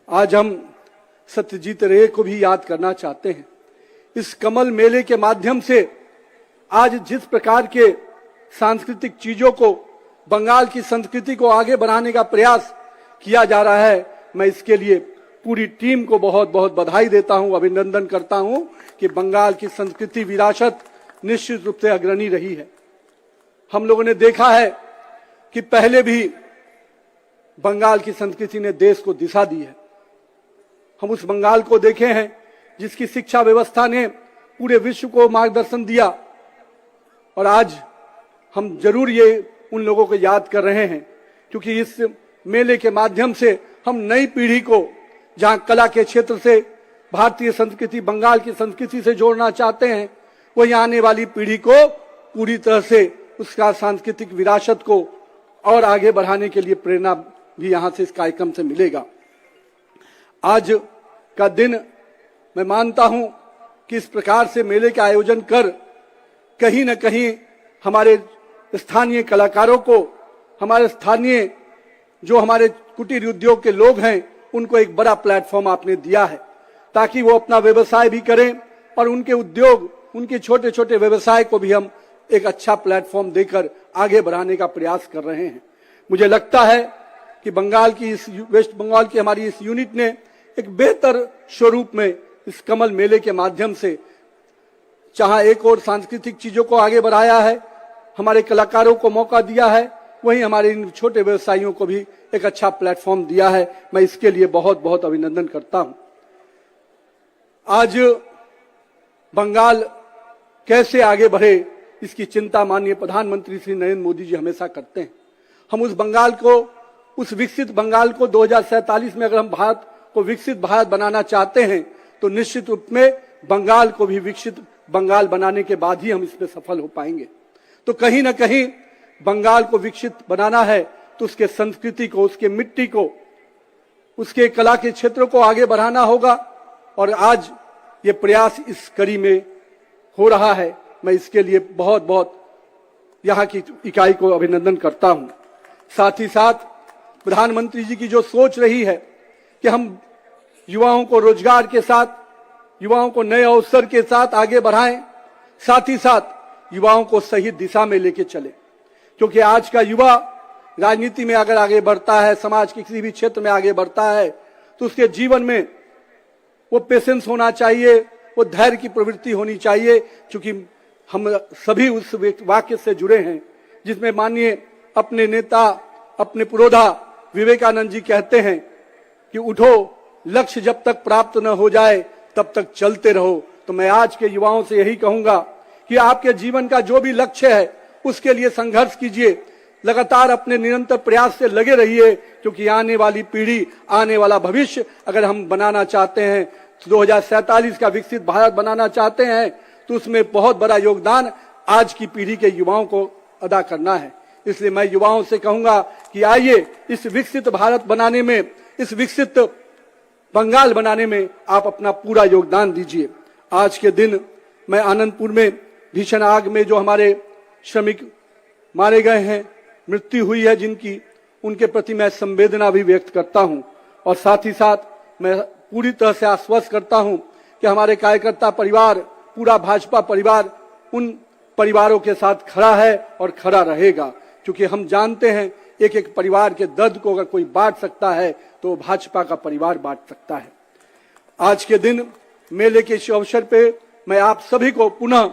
आज हम सत्यजीत रे को भी याद करना चाहते हैं। इस कमल मेले के माध्यम से आज जिस प्रकार के सांस्कृतिक चीजों को, बंगाल की संस्कृति को आगे बढ़ाने का प्रयास किया जा रहा है, मैं इसके लिए पूरी टीम को बहुत बहुत बधाई देता हूं, अभिनंदन करता हूं कि बंगाल की संस्कृति विरासत निश्चित रूप से अग्रणी रही है। हम लोगों ने देखा है कि पहले भी बंगाल की संस्कृति ने देश को दिशा दी है। हम उस बंगाल को देखे हैं जिसकी शिक्षा व्यवस्था ने पूरे विश्व को मार्गदर्शन दिया, और आज हम जरूर ये उन लोगों को याद कर रहे हैं, क्योंकि इस मेले के माध्यम से हम नई पीढ़ी को, जहां कला के क्षेत्र से भारतीय संस्कृति, बंगाल की संस्कृति से जोड़ना चाहते हैं, वही आने वाली पीढ़ी को पूरी तरह से उसका सांस्कृतिक विरासत को और आगे बढ़ाने के लिए प्रेरणा भी यहां से, इस कार्यक्रम से मिलेगा। आज का दिन मैं मानता हूं कि इस प्रकार से मेले का आयोजन कर कहीं न कहीं हमारे स्थानीय कलाकारों को, हमारे स्थानीय जो हमारे कुटीर उद्योग के लोग हैं, उनको एक बड़ा प्लेटफॉर्म आपने दिया है, ताकि वो अपना व्यवसाय भी करें और उनके उद्योग, उनके छोटे छोटे व्यवसाय को भी हम एक अच्छा प्लेटफॉर्म देकर आगे बढ़ाने का प्रयास कर रहे हैं। मुझे लगता है कि बंगाल की इस वेस्ट बंगाल की हमारी इस यूनिट ने एक बेहतर स्वरूप में इस कमल मेले के माध्यम से जहां एक और सांस्कृतिक चीजों को आगे बढ़ाया है, हमारे कलाकारों को मौका दिया है, वहीं हमारे इन छोटे व्यवसायियों को भी एक अच्छा प्लेटफॉर्म दिया है। मैं इसके लिए बहुत बहुत अभिनंदन करता हूं। आज बंगाल कैसे आगे बढ़े, इसकी चिंता माननीय प्रधानमंत्री श्री नरेंद्र मोदी जी हमेशा करते हैं। हम उस बंगाल को, उस विकसित बंगाल को 2047 में अगर हम भारत को विकसित भारत बनाना चाहते हैं, तो निश्चित रूप में बंगाल को भी विकसित बंगाल बनाने के बाद ही हम इसमें सफल हो पाएंगे। तो कहीं ना कहीं बंगाल को विकसित बनाना है तो उसके संस्कृति को, उसके मिट्टी को, उसके कला के क्षेत्रों को आगे बढ़ाना होगा, और आज ये प्रयास इस कड़ी में हो रहा है। मैं इसके लिए बहुत बहुत यहाँ की इकाई को अभिनंदन करता हूं। साथ ही साथ प्रधानमंत्री जी की जो सोच रही है कि हम युवाओं को रोजगार के साथ, युवाओं को नए अवसर के साथ आगे बढ़ाएं, साथ ही साथ युवाओं को सही दिशा में लेके चले, क्योंकि आज का युवा राजनीति में अगर आगे बढ़ता है, समाज के किसी भी क्षेत्र में आगे बढ़ता है, तो उसके जीवन में वो पेशेंस होना चाहिए, वो धैर्य की प्रवृत्ति होनी चाहिए, क्योंकि हम सभी उस वाक्य से जुड़े हैं जिसमें माननीय अपने नेता, अपने पुरोधा विवेकानंद जी कहते हैं कि उठो, लक्ष्य जब तक प्राप्त न हो जाए तब तक चलते रहो। तो मैं आज के युवाओं से यही कहूंगा कि आपके जीवन का जो भी लक्ष्य है उसके लिए संघर्ष कीजिए, लगातार अपने निरंतर प्रयास से लगे रहिए, क्योंकि आने वाली पीढ़ी, आने वाला भविष्य अगर हम बनाना चाहते हैं, 2047 का विकसित भारत बनाना चाहते हैं, तो उसमें बहुत बड़ा योगदान आज की पीढ़ी के युवाओं को अदा करना है। इसलिए मैं युवाओं से कहूंगा कि आइए इस विकसित भारत बनाने में, इस विकसित बंगाल बनाने में आप अपना पूरा योगदान दीजिए। आज के दिन मैं आनंदपुर में भीषण आग में जो हमारे श्रमिक मारे गए हैं, मृत्यु हुई है जिनकी, उनके प्रति मैं संवेदना भी व्यक्त करता हूं, और साथ ही साथ मैं पूरी तरह से आश्वस्त करता हूं कि हमारे कार्यकर्ता परिवार, पूरा भाजपा परिवार उन परिवारों के साथ खड़ा है और खड़ा रहेगा, क्योंकि हम जानते हैं एक एक परिवार के दर्द को अगर कोई बांट सकता है तो भाजपा का परिवार बांट सकता है। आज के दिन मेले के इस अवसर पे मैं आप सभी को पुनः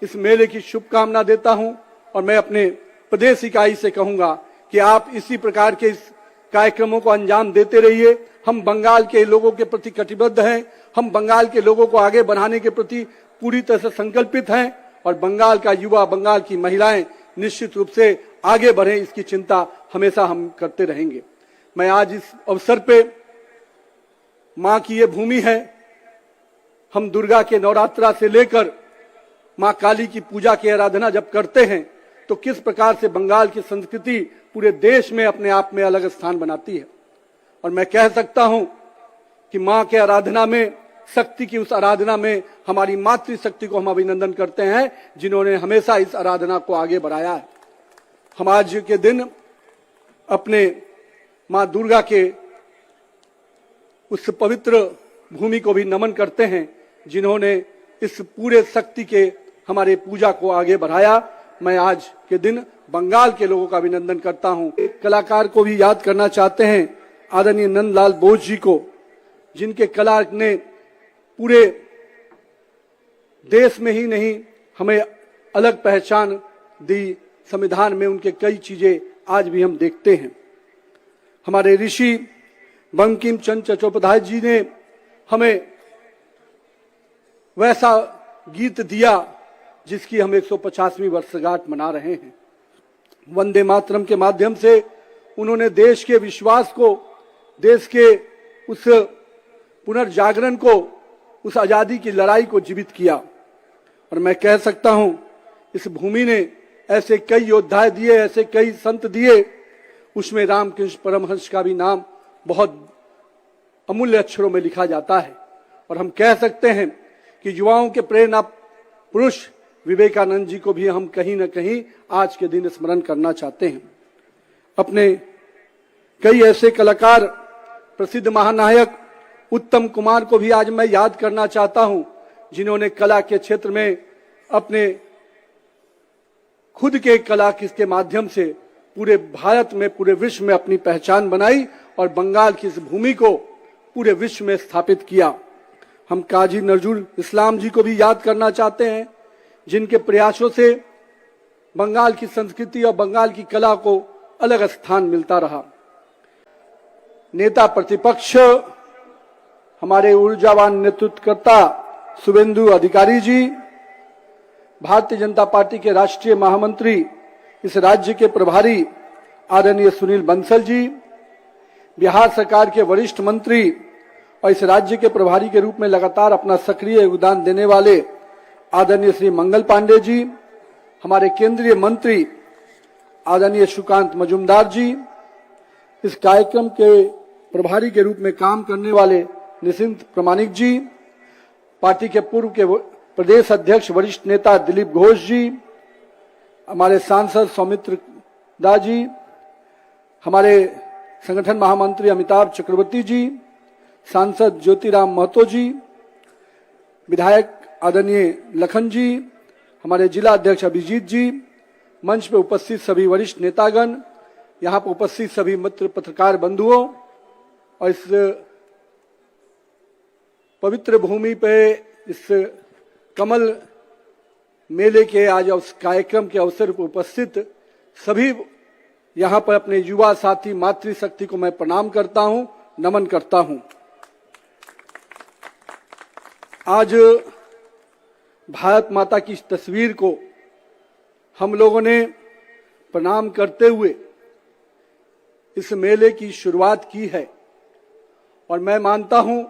इस मेले की शुभकामना देता हूं, और मैं अपने प्रदेश इकाई से कहूंगा कि आप इसी प्रकार के इस कार्यक्रमों को अंजाम देते रहिए। हम बंगाल के लोगों के प्रति कटिबद्ध हैं, हम बंगाल के लोगों को आगे बढ़ाने के प्रति पूरी तरह से संकल्पित हैं, और बंगाल का युवा, बंगाल की महिलाएं निश्चित रूप से आगे बढ़े, इसकी चिंता हमेशा हम करते रहेंगे। मैं आज इस अवसर पे, मां की ये भूमि है, हम दुर्गा के नवरात्रा से लेकर मां काली की पूजा की आराधना जब करते हैं, तो किस प्रकार से बंगाल की संस्कृति पूरे देश में अपने आप में अलग स्थान बनाती है। और मैं कह सकता हूं कि मां के आराधना में, शक्ति की उस आराधना में हमारी मातृशक्ति को हम अभिनंदन करते हैं, जिन्होंने हमेशा इस आराधना को आगे बढ़ाया है। हम आज के दिन अपने मां दुर्गा के उस पवित्र भूमि को भी नमन करते हैं जिन्होंने इस पूरे शक्ति के हमारे पूजा को आगे बढ़ाया। मैं आज के दिन बंगाल के लोगों का अभिनंदन करता हूं। कलाकार को भी याद करना चाहते हैं, आदरणीय नंदलाल बोस जी को, जिनके कला ने पूरे देश में ही नहीं हमें अलग पहचान दी। संविधान में उनके कई चीजें आज भी हम देखते हैं। हमारे ऋषि बंकिम चंद्र चट्टोपाध्याय जी ने हमें वैसा गीत दिया जिसकी हम 150वीं वर्षगांठ मना रहे हैं। वंदे मातरम के माध्यम से उन्होंने देश के विश्वास को, देश के उस पुनर्जागरण को, उस आजादी की लड़ाई को जीवित किया। और मैं कह सकता हूं इस भूमि ने ऐसे कई योद्धा दिए, ऐसे कई संत दिए, उसमें रामकृष्ण परमहंस का भी नाम बहुत अमूल्य अक्षरों में लिखा जाता है। और हम कह सकते हैं कि युवाओं के प्रेरणा पुरुष विवेकानंद जी को भी हम कहीं न कहीं आज के दिन स्मरण करना चाहते हैं। अपने कई ऐसे कलाकार, प्रसिद्ध महानायक उत्तम कुमार को भी आज मैं याद करना चाहता हूं, जिन्होंने कला के क्षेत्र में अपने खुद के कला के माध्यम से पूरे भारत में, पूरे विश्व में अपनी पहचान बनाई और बंगाल की इस भूमि को पूरे विश्व में स्थापित किया। हम काजी नजरुल इस्लाम जी को भी याद करना चाहते हैं, जिनके प्रयासों से बंगाल की संस्कृति और बंगाल की कला को अलग स्थान मिलता रहा। नेता प्रतिपक्ष हमारे ऊर्जावान नेतृत्वकर्ता शुभेंदु अधिकारी जी, भारतीय जनता पार्टी के राष्ट्रीय महामंत्री, इस राज्य के प्रभारी आदरणीय सुनील बंसल जी, बिहार सरकार के वरिष्ठ मंत्री और इस राज्य के प्रभारी के रूप में लगातार अपना सक्रिय योगदान देने वाले आदरणीय श्री मंगल पांडे जी, हमारे केंद्रीय मंत्री आदरणीय सुकांत मजुमदार जी, इस कार्यक्रम के प्रभारी के रूप में काम करने वाले निशिंत प्रमाणिक जी, पार्टी के पूर्व के प्रदेश अध्यक्ष वरिष्ठ नेता दिलीप घोष जी, हमारे सांसद सौमित्र दास जी, हमारे संगठन महामंत्री अमिताभ चक्रवर्ती जी, सांसद ज्योतिराम महतो जी, विधायक आदरणीय लखन जी, हमारे जिला अध्यक्ष अभिजीत जी, मंच पर उपस्थित सभी वरिष्ठ नेतागण, यहाँ पर उपस्थित सभी मित्र पत्रकार बंधुओं और इस पवित्र भूमि पे इस कमल मेले के आज उस कार्यक्रम के अवसर पर उपस्थित सभी यहाँ पर अपने युवा साथी मातृशक्ति को मैं प्रणाम करता हूँ, नमन करता हूँ। आज भारत माता की इस तस्वीर को हम लोगों ने प्रणाम करते हुए इस मेले की शुरुआत की है। और मैं मानता हूं,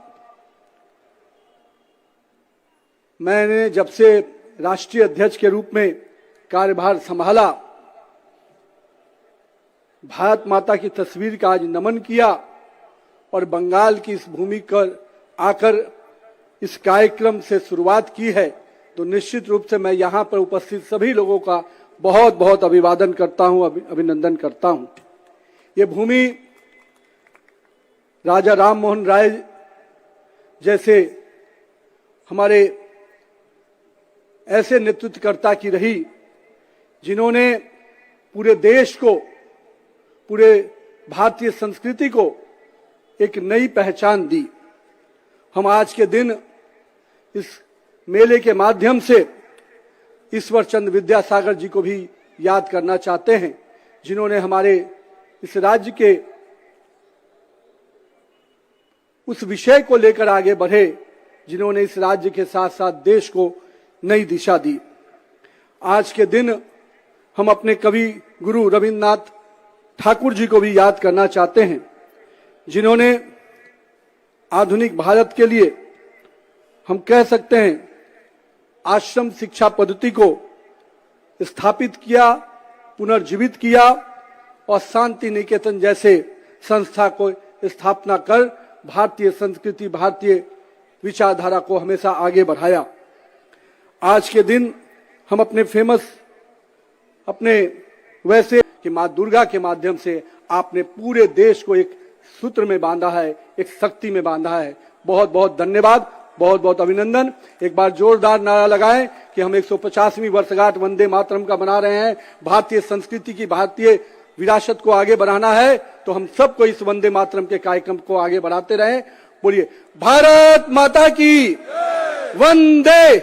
मैंने जब से राष्ट्रीय अध्यक्ष के रूप में कार्यभार संभाला, भारत माता की तस्वीर का आज नमन किया और बंगाल की इस भूमि पर आकर इस कार्यक्रम से शुरुआत की है, तो निश्चित रूप से मैं यहाँ पर उपस्थित सभी लोगों का बहुत बहुत अभिवादन करता हूँ, अभिनंदन करता हूँ। ये भूमि राजा राम मोहन राय जैसे हमारे ऐसे नेतृत्वकर्ता की रही, जिन्होंने पूरे देश को, पूरे भारतीय संस्कृति को एक नई पहचान दी। हम आज के दिन इस मेले के माध्यम से ईश्वर चंद्र विद्यासागर जी को भी याद करना चाहते हैं, जिन्होंने हमारे इस राज्य के उस विषय को लेकर आगे बढ़े, जिन्होंने इस राज्य के साथ साथ देश को नई दिशा दी। आज के दिन हम अपने कवि गुरु रविन्द्रनाथ ठाकुर जी को भी याद करना चाहते हैं, जिन्होंने आधुनिक भारत के लिए हम कह सकते हैं आश्रम शिक्षा पद्धति को स्थापित किया, पुनर्जीवित किया और शांति निकेतन जैसे संस्था को स्थापना कर भारतीय संस्कृति, भारतीय विचारधारा को हमेशा आगे बढ़ाया। आज के दिन हम अपने वैसे कि मां दुर्गा के माध्यम से आपने पूरे देश को एक सूत्र में बांधा है, एक शक्ति में बांधा है। बहुत बहुत धन्यवाद, बहुत बहुत अभिनंदन। एक बार जोरदार नारा लगाएं कि हम 150वीं वर्षगांठ वंदे मातरम का मना रहे हैं। भारतीय संस्कृति की, भारतीय विरासत को आगे बढ़ाना है तो हम सबको इस वंदे मातरम के कार्यक्रम को आगे बढ़ाते रहें। बोलिए भारत माता की वंदे